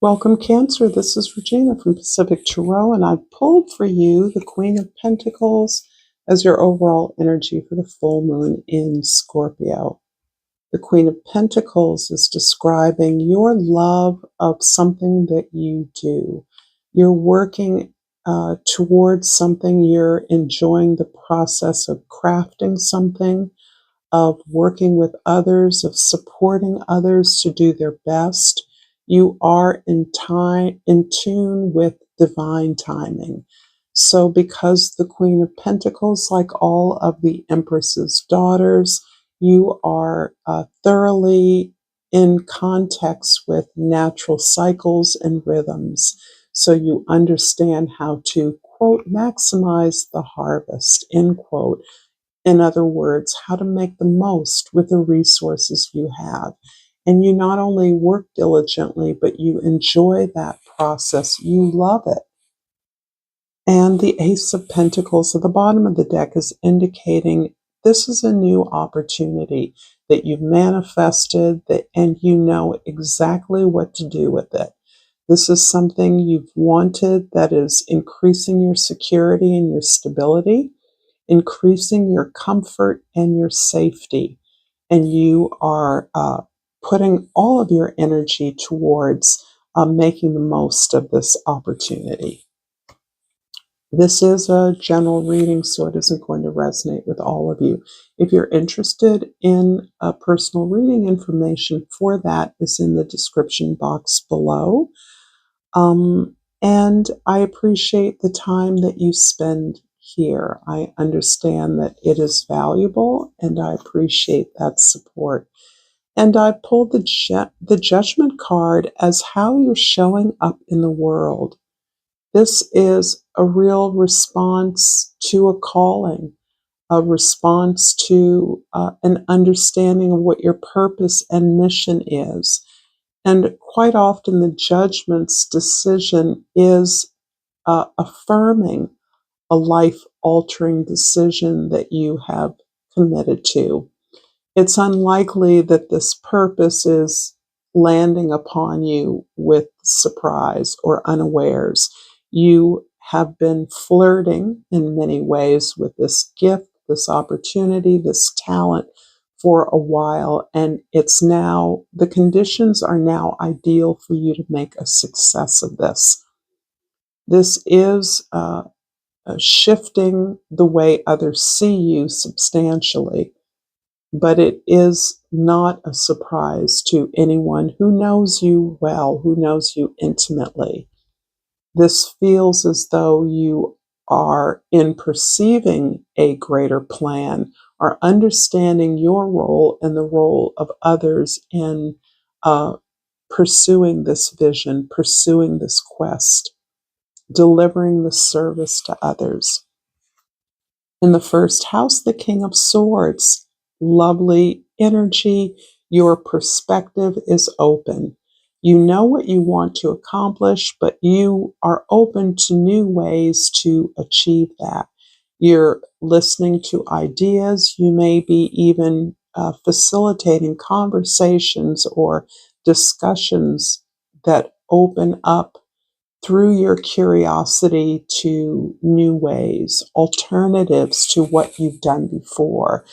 Welcome, Cancer. This is Regina from Pacific Tarot, and I've pulled for you the Queen of Pentacles as your overall energy for the full moon in Scorpio. The Queen of Pentacles is describing your love of something that you do. You're working towards something, you're enjoying the process of crafting something, of working with others, of supporting others to do their best. You are in tune with divine timing. So because the Queen of Pentacles, like all of the Empress's daughters, you are thoroughly in context with natural cycles and rhythms. So you understand how to, quote, maximize the harvest, end quote. In other words, how to make the most with the resources you have. And you not only work diligently, but you enjoy that process. You love it. And the Ace of Pentacles at the bottom of the deck is indicating this is a new opportunity that you've manifested, and you know exactly what to do with it. This is something you've wanted that is increasing your security and your stability, increasing your comfort and your safety. And you are putting all of your energy towards making the most of this opportunity. This is a general reading, so it isn't going to resonate with all of you. If you're interested in personal reading, information for that is in the description box below. And I appreciate the time that you spend here. I understand that it is valuable, and I appreciate that support. And I pulled the Judgment card as how you're showing up in the world. This is a real response to a calling, a response to an understanding of what your purpose and mission is. And quite often the Judgment's decision is affirming a life-altering decision that you have committed to. It's unlikely that this purpose is landing upon you with surprise or unawares. You have been flirting in many ways with this gift, this opportunity, this talent for a while, and the conditions are now ideal for you to make a success of this. This is shifting the way others see you substantially, but it is not a surprise to anyone who knows you well, who knows you intimately. This feels as though you are, in perceiving a greater plan, are understanding your role and the role of others in pursuing this vision, pursuing this quest, delivering the service to others. In the first house, the King of Swords, lovely energy. Your perspective is open. You know what you want to accomplish, but you are open to new ways to achieve that. You're listening to ideas. You may be even facilitating conversations or discussions that open up through your curiosity to new ways, alternatives to what you've done before,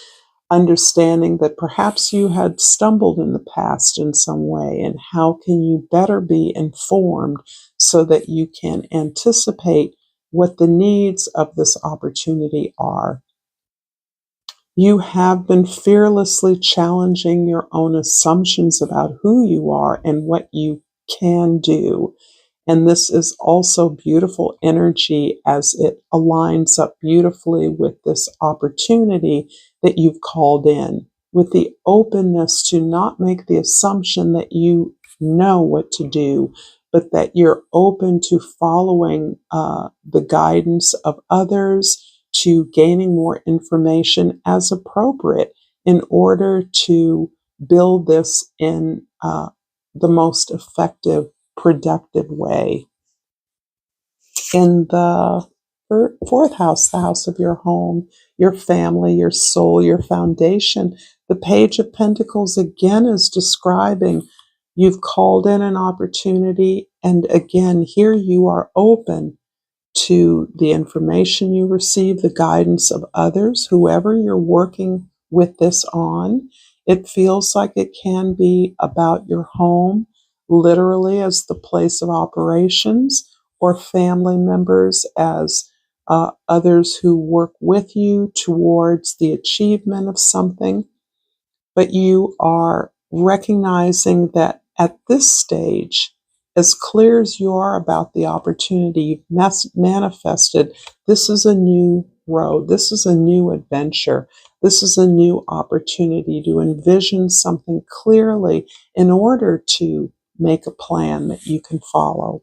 understanding that perhaps you had stumbled in the past in some way, and how can you better be informed so that you can anticipate what the needs of this opportunity are. You have been fearlessly challenging your own assumptions about who you are and what you can do. And this is also beautiful energy as it aligns up beautifully with this opportunity that you've called in, with the openness to not make the assumption that you know what to do, but that you're open to following the guidance of others, to gaining more information as appropriate in order to build this in the most effective, productive way. In the fourth house, the house of your home, your family, your soul, your foundation, the Page of Pentacles again is describing you've called in an opportunity And again, here you are open to the information you receive, the guidance of others, whoever you're working with this on. It feels like it can be about your home, literally as the place of operations, or family members as others who work with you towards the achievement of something. But you are recognizing that at this stage, as clear as you are about the opportunity you've manifested, this is a new road. This is a new adventure. This is a new opportunity to envision something clearly in order to make a plan that you can follow.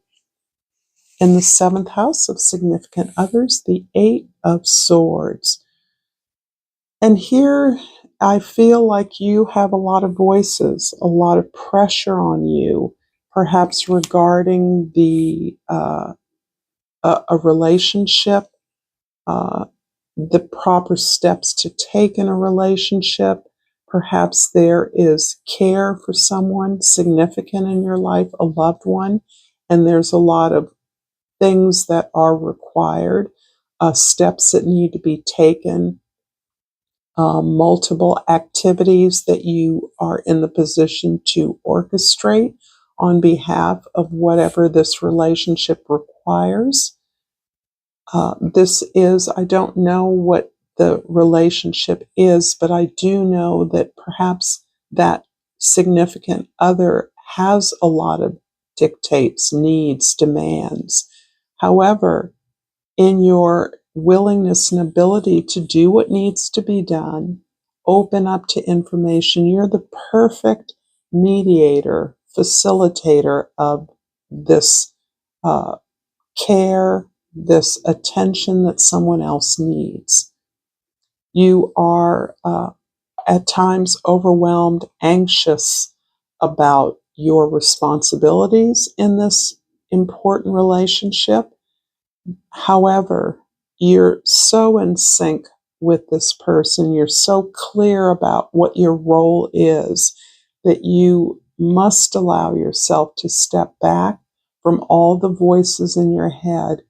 In the seventh house of significant others, the Eight of Swords. And here I feel like you have a lot of voices, a lot of pressure on you, perhaps regarding a relationship, uh, the proper steps to take in a relationship. Perhaps there is care for someone significant in your life, a loved one, and there's a lot of things that are required, steps that need to be taken, multiple activities that you are in the position to orchestrate on behalf of whatever this relationship requires. I don't know what the relationship is, but I do know that perhaps that significant other has a lot of dictates, needs, demands. However, in your willingness and ability to do what needs to be done, open up to information, you're the perfect mediator, facilitator of this care, this attention that someone else needs. You are at times overwhelmed, anxious about your responsibilities in this important relationship. However, you're so in sync with this person, you're so clear about what your role is, that you must allow yourself to step back from all the voices in your head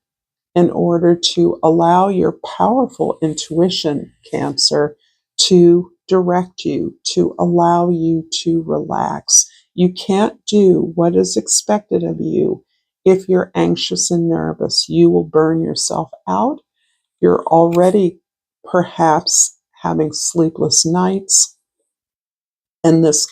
in order to allow your powerful intuition, Cancer, to direct you, to allow you to relax. You can't do what is expected of you if you're anxious and nervous. You will burn yourself out. You're already perhaps having sleepless nights, and this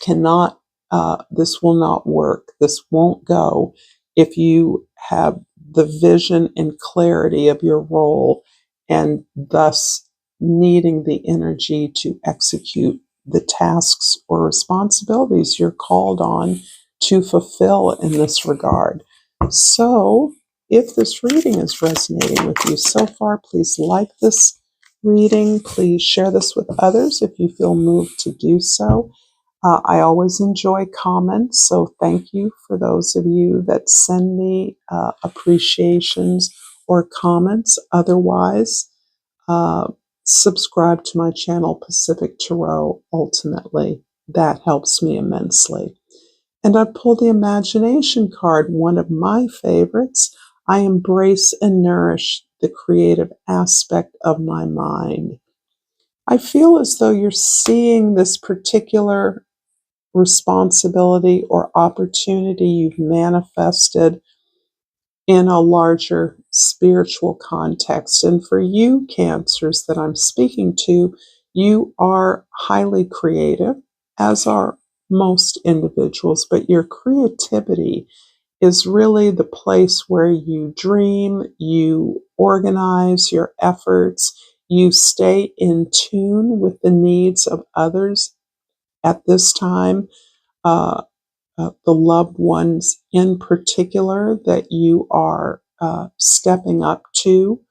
will not work. This won't go if you have the vision and clarity of your role, and thus needing the energy to execute the tasks or responsibilities you're called on to fulfill in this regard. So, if this reading is resonating with you so far, please like this reading. Please share this with others if you feel moved to do so. I always enjoy comments, so thank you for those of you that send me appreciations or comments. Otherwise, uh, subscribe to my channel, Pacific Tarot, ultimately. That helps me immensely. And I pulled the Imagination card, one of my favorites. I embrace and nourish the creative aspect of my mind. I feel as though you're seeing this particular responsibility or opportunity you've manifested in a larger spiritual context. And for you, Cancers, that I'm speaking to, you are highly creative, as are most individuals, but your creativity is really the place where you dream, you organize your efforts, you stay in tune with the needs of others at this time, the loved ones in particular that you are stepping up to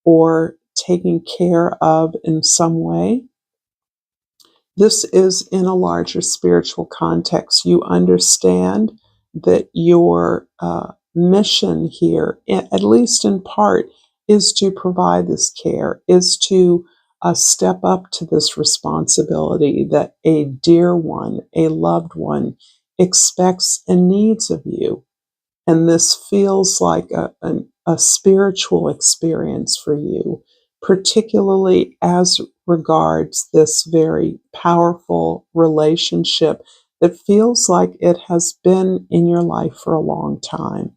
or taking care of in some way. This is in a larger spiritual context. You understand that your mission here, at least in part, is to provide this care, is to step up to this responsibility that a dear one, a loved one, expects and needs of you. And this feels like a spiritual experience for you, particularly as regards this very powerful relationship that feels like it has been in your life for a long time.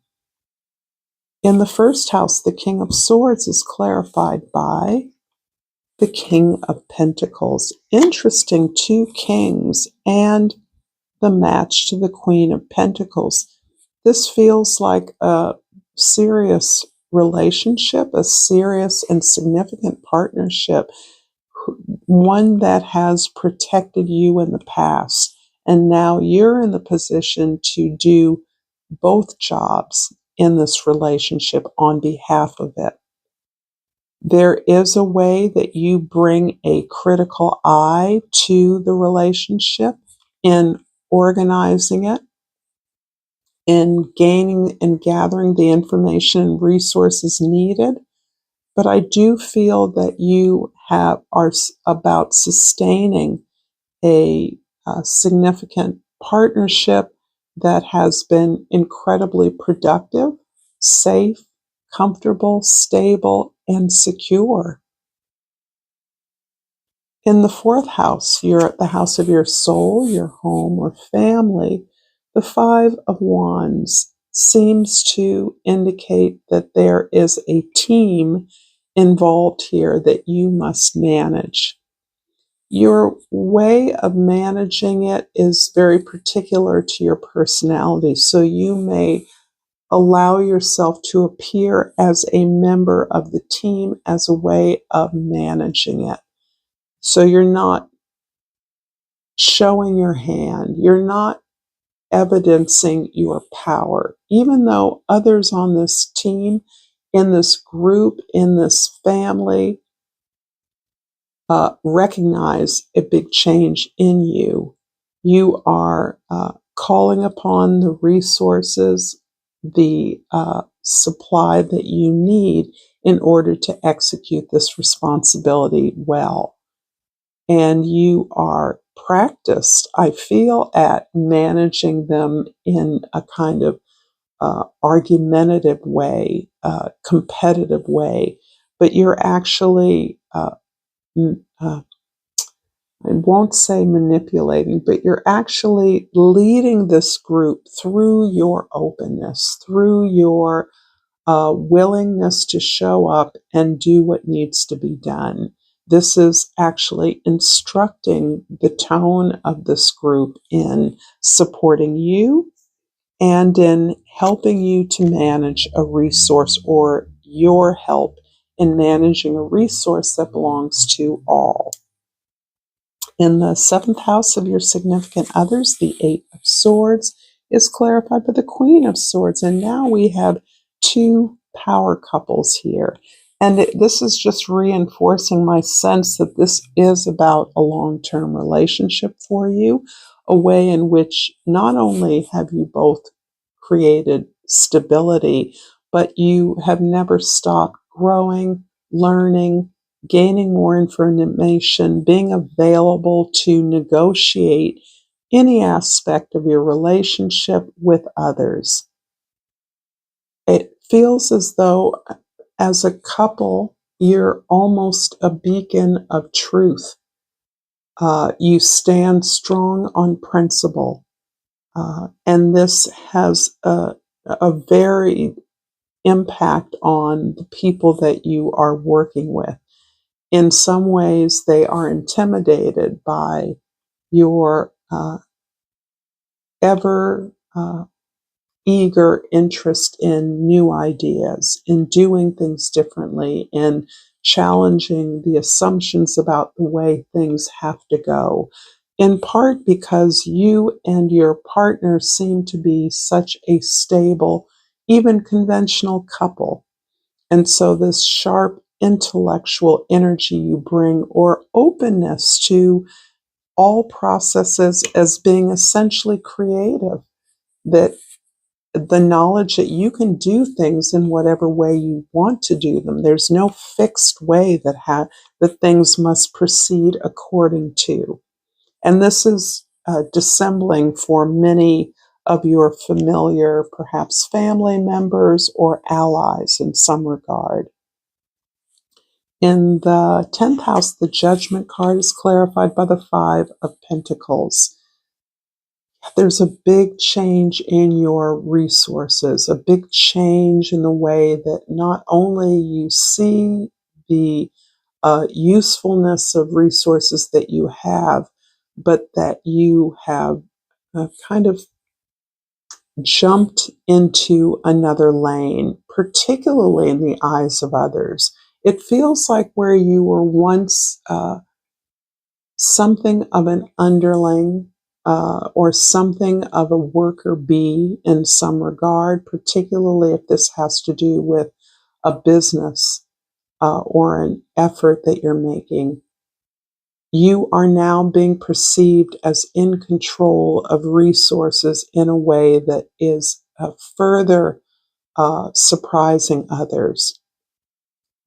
In the first house, the King of Swords is clarified by the King of Pentacles. Interesting, two kings and the match to the Queen of Pentacles. This feels like a serious relationship, a serious and significant partnership, one that has protected you in the past. And now you're in the position to do both jobs in this relationship on behalf of it. There is a way that you bring a critical eye to the relationship in organizing it, in gaining and gathering the information and resources needed. But I do feel that you are about sustaining a significant partnership that has been incredibly productive, safe, comfortable, stable, and secure. In the fourth house, you're at the house of your soul, your home, or family. The Five of Wands seems to indicate that there is a team involved here that you must manage. Your way of managing it is very particular to your personality, so you may allow yourself to appear as a member of the team as a way of managing it. So you're not showing your hand, you're not evidencing your power, even though others on this team, in this group, in this family, recognize a big change in you. You are calling upon the resources, the supply that you need in order to execute this responsibility well. And you are practiced, I feel, at managing them in a kind of argumentative way, competitive way, but you're actually I won't say manipulating, but you're actually leading this group through your openness, through your willingness to show up and do what needs to be done. This is actually instructing the tone of this group in supporting you and in helping you to manage a resource, or your help in managing a resource that belongs to all. In the seventh house of your significant others, the Eight of Swords is clarified by the Queen of Swords. And now we have two power couples here. And this is just reinforcing my sense that this is about a long-term relationship for you, a way in which not only have you both created stability, but you have never stopped growing, learning, gaining more information, being available to negotiate any aspect of your relationship with others. It feels as though, as a couple, you're almost a beacon of truth. You stand strong on principle. And this has a very impact on the people that you are working with. In some ways, they are intimidated by your ever eager interest in new ideas, in doing things differently, in challenging the assumptions about the way things have to go. In part because you and your partner seem to be such a stable, even conventional couple. And so this sharp intellectual energy you bring, or openness to all processes as being essentially creative, that the knowledge that you can do things in whatever way you want to do them. There's no fixed way that things must proceed according to. And this is dissembling for many of your familiar, perhaps family members or allies in some regard. In the 10th house, the Judgment card is clarified by the 5 of Pentacles. There's a big change in your resources, a big change in the way that not only you see the usefulness of resources that you have, but that you have kind of jumped into another lane, particularly in the eyes of others. It feels like where you were once something of an underling or something of a worker bee in some regard, particularly if this has to do with a business or an effort that you're making. You are now being perceived as in control of resources in a way that is further surprising others.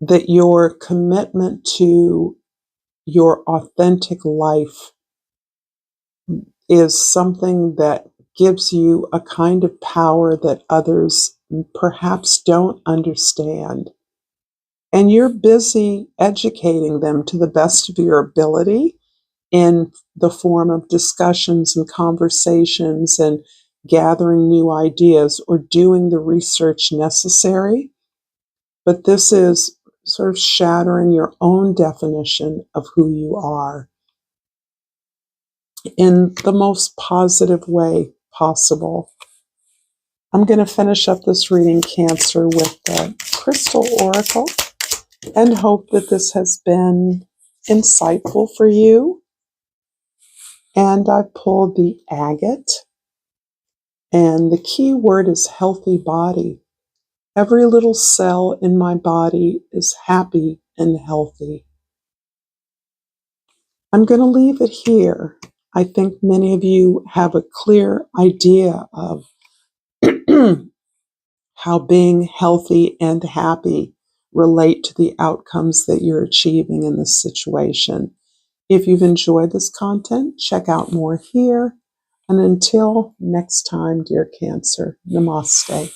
That your commitment to your authentic life is something that gives you a kind of power that others perhaps don't understand. And you're busy educating them to the best of your ability in the form of discussions and conversations and gathering new ideas or doing the research necessary. But this is sort of shattering your own definition of who you are in the most positive way possible. I'm going to finish up this reading, Cancer, with the Crystal Oracle and hope that this has been insightful for you. And I pulled the agate, and the key word is healthy body. Every little cell in my body is happy and healthy. I'm going to leave it here. I think many of you have a clear idea of how being healthy and happy relate to the outcomes that you're achieving in this situation. If you've enjoyed this content, check out more here. And until next time, dear Cancer, namaste.